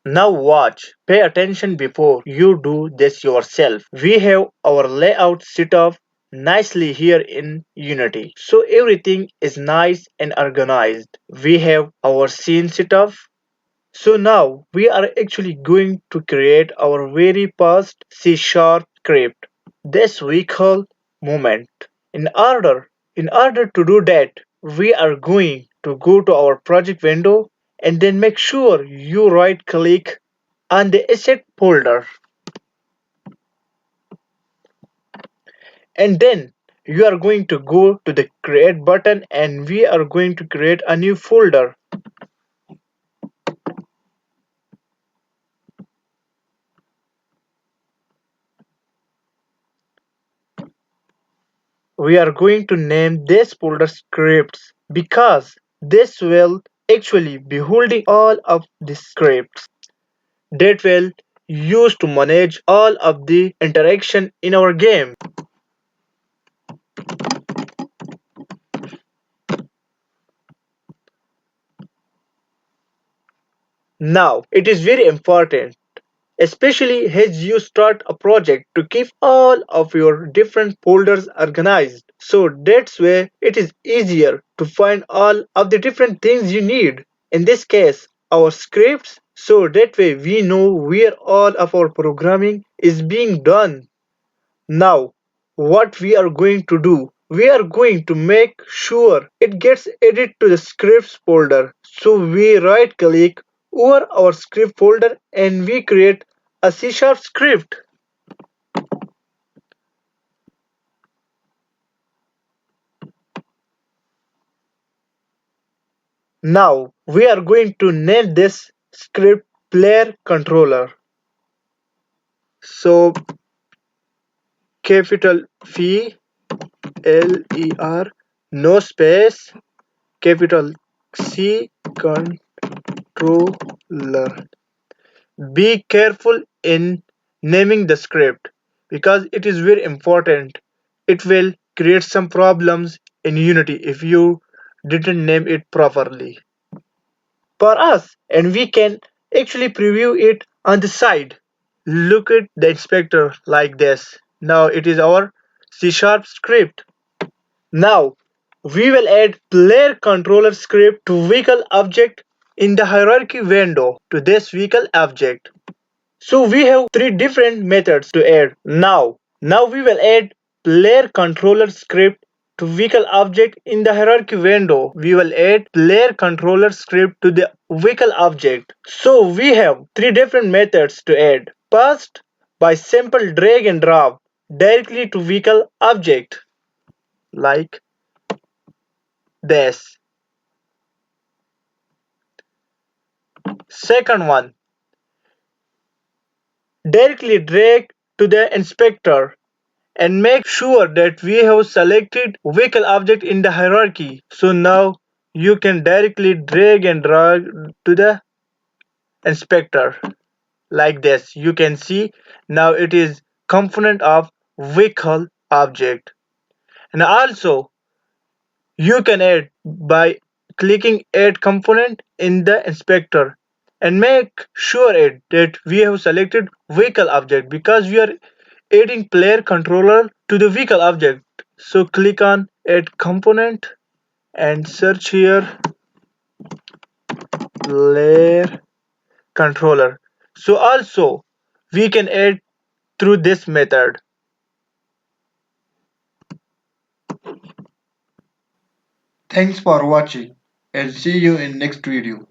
Now watch, pay attention before you do this yourself. We have our layout set up nicely here in Unity. So everything is nice and organized. We have our scene set up. So now we are actually going to create our very first C# script. This we call moment. In order to do that, we are going to go to our project window and then make sure you right click on the asset folder, and then you are going to go to the create button and we are going to create a new folder. We are going to name this folder scripts because this will actually be holding all of the scripts that will use to manage all of the interaction in our game. Now, it is very important, especially as you start a project, to keep all of your different folders organized. So that's where it is easier to find all of the different things you need. In this case, our scripts, so that way we know where all of our programming is being done. Now, what we are going to do, we are going to make sure it gets added to the scripts folder. So we right click over our script folder and we create a C# script. Now we are going to name this script player controller. So capital P L E R, no space, capital C controller. Be careful in naming the script because it is very important. It will create some problems in Unity if you didn't name it properly for us, and we can actually preview it on the side. Look at the inspector like this. Now it is our C# script. Now we will add player controller script to vehicle object in the hierarchy window to this vehicle object. So we have three different methods to add. Now we will add player controller script to vehicle object in the hierarchy window. We will add player controller script to the vehicle object. So we have three different methods to add. First, by simple drag and drop directly to vehicle object like this. Second one, directly drag to the inspector and make sure that we have selected vehicle object in the hierarchy. So now you can directly drag and drag to the inspector like this. You can see now it is component of vehicle object. And also you can add by clicking add component in the inspector and make sure that we have selected vehicle object because we are adding player controller to the vehicle object. So click on add component and search here player controller. So also we can add through this method. Thanks for watching and see you in next video.